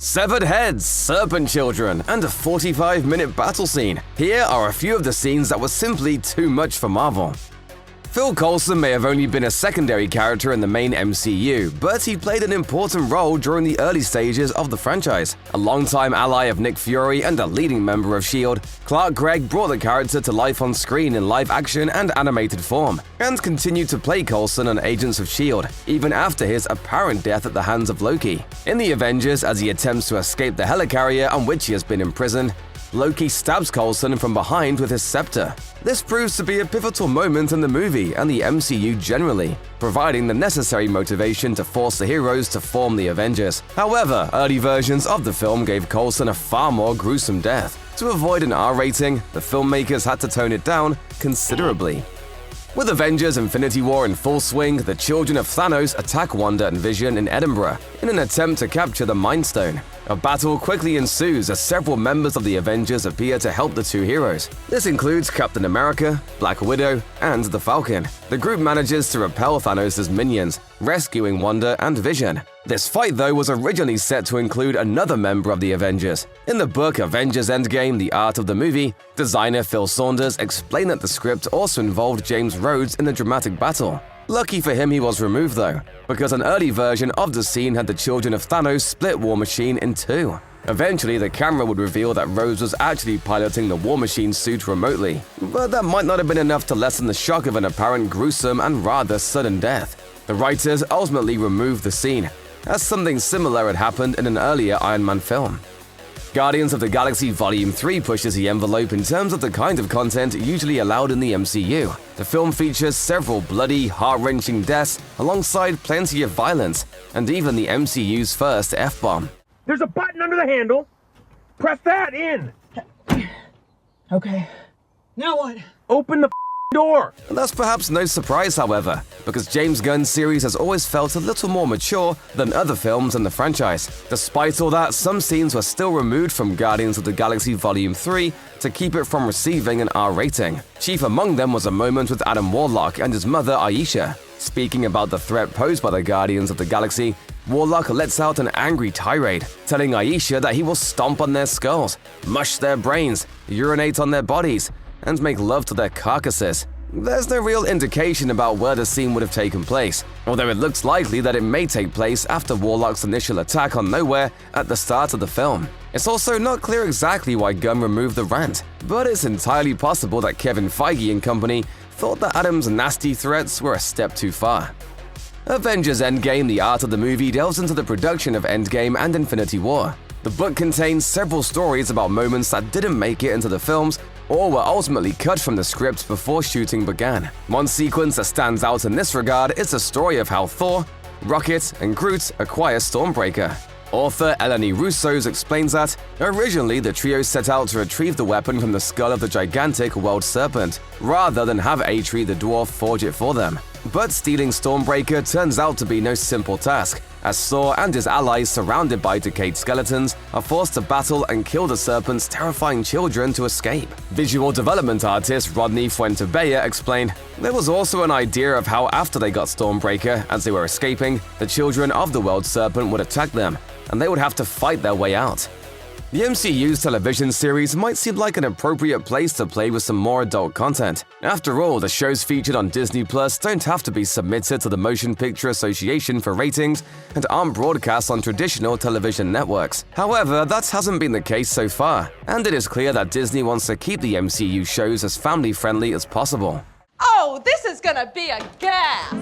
Severed heads, serpent children, and a 45-minute battle scene. Here are a few of the scenes that were simply too much for Marvel. Phil Coulson may have only been a secondary character in the main MCU, but he played an important role during the early stages of the franchise. A longtime ally of Nick Fury and a leading member of S.H.I.E.L.D., Clark Gregg brought the character to life on screen in live-action and animated form, and continued to play Coulson on Agents of S.H.I.E.L.D., even after his apparent death at the hands of Loki. In the Avengers, as he attempts to escape the helicarrier on which he has been imprisoned, Loki stabs Coulson from behind with his scepter. This proves to be a pivotal moment in the movie and the MCU generally, providing the necessary motivation to force the heroes to form the Avengers. However, early versions of the film gave Coulson a far more gruesome death. To avoid an R rating, the filmmakers had to tone it down considerably. With Avengers Infinity War in full swing, the children of Thanos attack Wanda and Vision in Edinburgh in an attempt to capture the Mind Stone. A battle quickly ensues as several members of the Avengers appear to help the two heroes. This includes Captain America, Black Widow, and the Falcon. The group manages to repel Thanos' minions, rescuing Wanda and Vision. This fight, though, was originally set to include another member of the Avengers. In the book Avengers Endgame, The Art of the Movie, designer Phil Saunders explained that the script also involved James Rhodes in the dramatic battle. Lucky for him, he was removed though, because an early version of the scene had the children of Thanos split War Machine in two. Eventually, the camera would reveal that Rhodes was actually piloting the War Machine suit remotely, but that might not have been enough to lessen the shock of an apparent gruesome and rather sudden death. The writers ultimately removed the scene, as something similar had happened in an earlier Iron Man film. Guardians of the Galaxy Volume 3 pushes the envelope in terms of the kind of content usually allowed in the MCU. The film features several bloody, heart-wrenching deaths alongside plenty of violence, and even the MCU's first F-bomb. There's a button under the handle. Press that in. Okay. Now what? Open the door. And that's perhaps no surprise, however, because James Gunn's series has always felt a little more mature than other films in the franchise. Despite all that, some scenes were still removed from Guardians of the Galaxy Volume 3 to keep it from receiving an R rating. Chief among them was a moment with Adam Warlock and his mother Aisha. Speaking about the threat posed by the Guardians of the Galaxy, Warlock lets out an angry tirade, telling Aisha that he will stomp on their skulls, mush their brains, urinate on their bodies, and make love to their carcasses. There's no real indication about where the scene would have taken place, although it looks likely that it may take place after Warlock's initial attack on Nowhere at the start of the film. It's also not clear exactly why Gunn removed the rant, but it's entirely possible that Kevin Feige and company thought that Adam's nasty threats were a step too far. Avengers Endgame, The Art of the Movie delves into the production of Endgame and Infinity War. The book contains several stories about moments that didn't make it into the films or were ultimately cut from the script before shooting began. One sequence that stands out in this regard is the story of how Thor, Rocket, and Groot acquire Stormbreaker. Author Eleni Roussos explains that, originally the trio set out to retrieve the weapon from the skull of the gigantic world serpent, rather than have Atri the dwarf forge it for them. But stealing Stormbreaker turns out to be no simple task, as Thor and his allies, surrounded by decayed skeletons, are forced to battle and kill the serpent's terrifying children to escape. Visual development artist Rodney Fuentebella explained, there was also an idea of how after they got Stormbreaker, as they were escaping, the children of the world serpent would attack them, and they would have to fight their way out. The MCU's television series might seem like an appropriate place to play with some more adult content. After all, the shows featured on Disney Plus don't have to be submitted to the Motion Picture Association for ratings and aren't broadcast on traditional television networks. However, that hasn't been the case so far, and it is clear that Disney wants to keep the MCU shows as family-friendly as possible. Oh, this is gonna be a gas!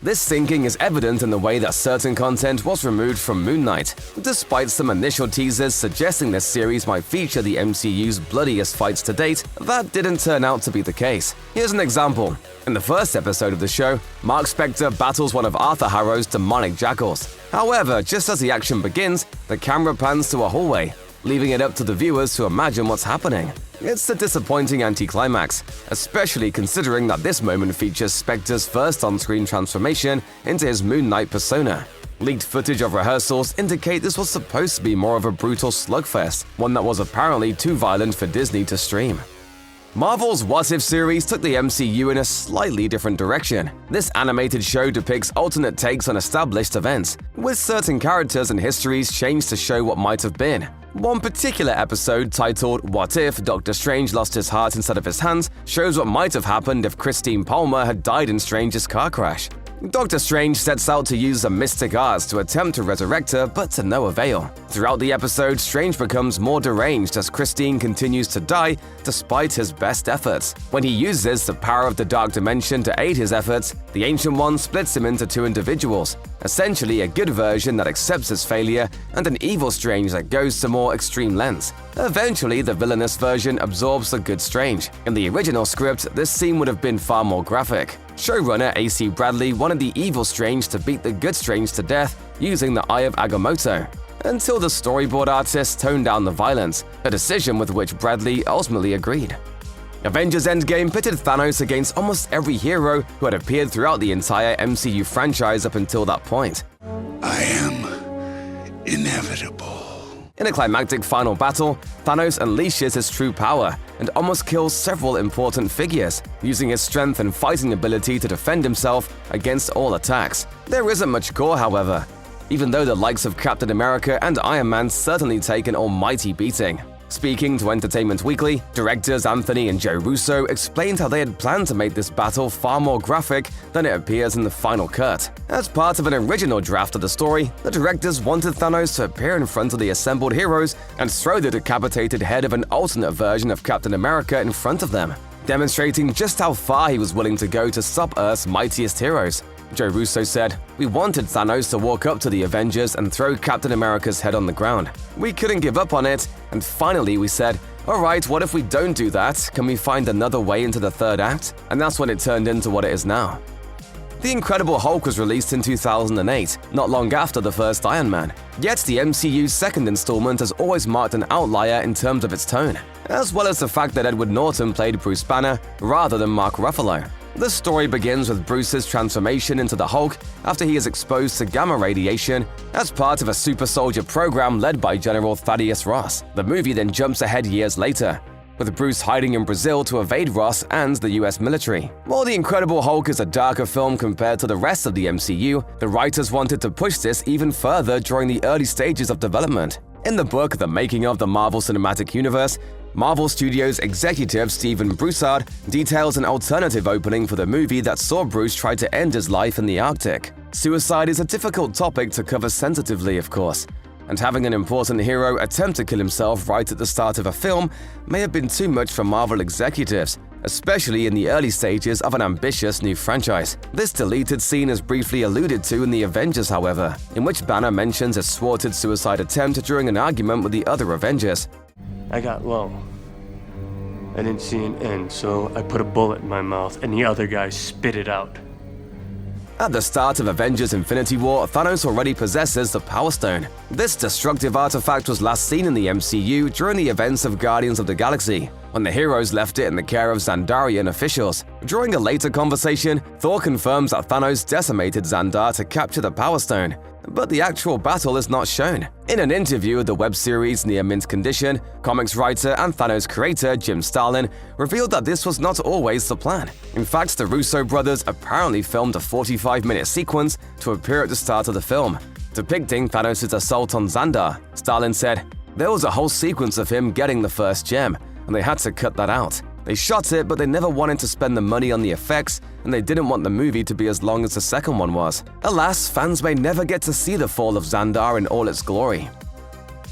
This thinking is evident in the way that certain content was removed from Moon Knight, despite some initial teasers suggesting this series might feature the MCU's bloodiest fights to date. That didn't turn out to be the case. Here's an example. In the first episode of the show, Mark Spector battles one of Arthur Harrow's demonic jackals. However, just as the action begins, the camera pans to a hallway, leaving it up to the viewers to imagine what's happening. It's a disappointing anticlimax, especially considering that this moment features Spector's first on-screen transformation into his Moon Knight persona. Leaked footage of rehearsals indicate this was supposed to be more of a brutal slugfest, one that was apparently too violent for Disney to stream. Marvel's What If series took the MCU in a slightly different direction. This animated show depicts alternate takes on established events, with certain characters and histories changed to show what might have been. One particular episode, titled What If Doctor Strange Lost His Heart Instead of His Hands, shows what might have happened if Christine Palmer had died in Strange's car crash. Doctor Strange sets out to use some mystic arts to attempt to resurrect her, but to no avail. Throughout the episode, Strange becomes more deranged as Christine continues to die despite his best efforts. When he uses the power of the Dark Dimension to aid his efforts, the Ancient One splits him into two individuals, essentially a good version that accepts his failure and an evil Strange that goes to more extreme lengths. Eventually, the villainous version absorbs the good Strange. In the original script, this scene would have been far more graphic. Showrunner A.C. Bradley wanted the evil Strange to beat the good Strange to death using the Eye of Agamotto, until the storyboard artist toned down the violence, a decision with which Bradley ultimately agreed. Avengers Endgame pitted Thanos against almost every hero who had appeared throughout the entire MCU franchise up until that point. I am inevitable. In a climactic final battle, Thanos unleashes his true power and almost kills several important figures, using his strength and fighting ability to defend himself against all attacks. There isn't much gore, however, even though the likes of Captain America and Iron Man certainly take an almighty beating. Speaking to Entertainment Weekly, directors Anthony and Joe Russo explained how they had planned to make this battle far more graphic than it appears in the final cut. As part of an original draft of the story, the directors wanted Thanos to appear in front of the assembled heroes and throw the decapitated head of an alternate version of Captain America in front of them, demonstrating just how far he was willing to go to stop Earth's mightiest heroes. Joe Russo said, "We wanted Thanos to walk up to the Avengers and throw Captain America's head on the ground. We couldn't give up on it, and finally we said, alright, what if we don't do that? Can we find another way into the third act?" And that's when it turned into what it is now. The Incredible Hulk was released in 2008, not long after the first Iron Man. Yet the MCU's second installment has always marked an outlier in terms of its tone, as well as the fact that Edward Norton played Bruce Banner rather than Mark Ruffalo. The story begins with Bruce's transformation into the Hulk after he is exposed to gamma radiation as part of a super soldier program led by General Thaddeus Ross. The movie then jumps ahead years later, with Bruce hiding in Brazil to evade Ross and the US military. While The Incredible Hulk is a darker film compared to the rest of the MCU, the writers wanted to push this even further during the early stages of development. In the book The Making of the Marvel Cinematic Universe, Marvel Studios executive Stephen Broussard details an alternative opening for the movie that saw Bruce try to end his life in the Arctic. Suicide is a difficult topic to cover sensitively, of course, and having an important hero attempt to kill himself right at the start of a film may have been too much for Marvel executives, especially in the early stages of an ambitious new franchise. This deleted scene is briefly alluded to in The Avengers, however, in which Banner mentions a thwarted suicide attempt during an argument with the other Avengers. I got low. I didn't see an end, so I put a bullet in my mouth and the other guy spit it out. At the start of Avengers Infinity War, Thanos already possesses the Power Stone. This destructive artifact was last seen in the MCU during the events of Guardians of the Galaxy, when the heroes left it in the care of Xandarian officials. During a later conversation, Thor confirms that Thanos decimated Xandar to capture the Power Stone, but the actual battle is not shown. In an interview with the web series Near Mint Condition, comics writer and Thanos creator Jim Starlin revealed that this was not always the plan. In fact, the Russo brothers apparently filmed a 45-minute sequence to appear at the start of the film, depicting Thanos' assault on Xandar. Starlin said, "There was a whole sequence of him getting the first gem, and they had to cut that out. They shot it, but they never wanted to spend the money on the effects, and they didn't want the movie to be as long as the second one was. Alas, fans may never get to see the fall of Xandar in all its glory."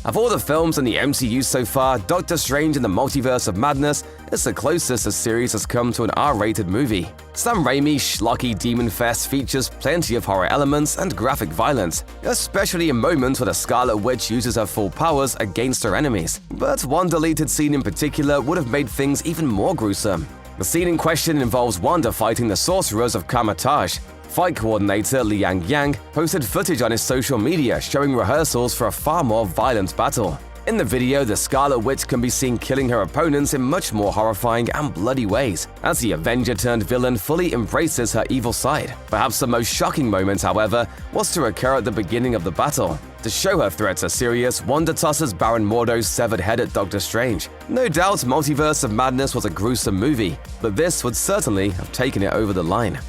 Of all the films in the MCU so far, Doctor Strange in the Multiverse of Madness is the closest the series has come to an R-rated movie. Sam Raimi's schlocky Demon Fest features plenty of horror elements and graphic violence, especially in moments where the Scarlet Witch uses her full powers against her enemies. But one deleted scene in particular would have made things even more gruesome. The scene in question involves Wanda fighting the sorcerers of Kamar-Taj. Fight coordinator Liang Yang posted footage on his social media showing rehearsals for a far more violent battle. In the video, the Scarlet Witch can be seen killing her opponents in much more horrifying and bloody ways, as the Avenger-turned-villain fully embraces her evil side. Perhaps the most shocking moment, however, was to occur at the beginning of the battle. To show her threats are serious, Wanda tosses Baron Mordo's severed head at Doctor Strange. No doubt Multiverse of Madness was a gruesome movie, but this would certainly have taken it over the line.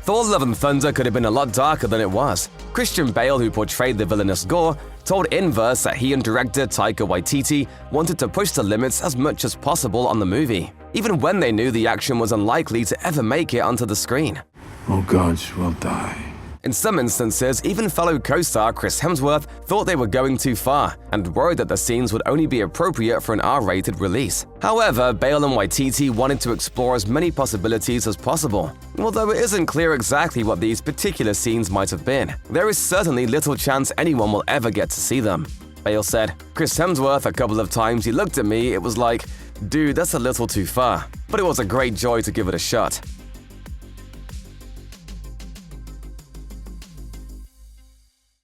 Thor: Love and Thunder could have been a lot darker than it was. Christian Bale, who portrayed the villainous Gore, told Inverse that he and director Taika Waititi wanted to push the limits as much as possible on the movie, even when they knew the action was unlikely to ever make it onto the screen. All gods will die. In some instances, even fellow co-star Chris Hemsworth thought they were going too far and worried that the scenes would only be appropriate for an R-rated release. However, Bale and Waititi wanted to explore as many possibilities as possible. Although it isn't clear exactly what these particular scenes might have been, there is certainly little chance anyone will ever get to see them. Bale said, "Chris Hemsworth, a couple of times he looked at me, it was like, dude, that's a little too far. But it was a great joy to give it a shot."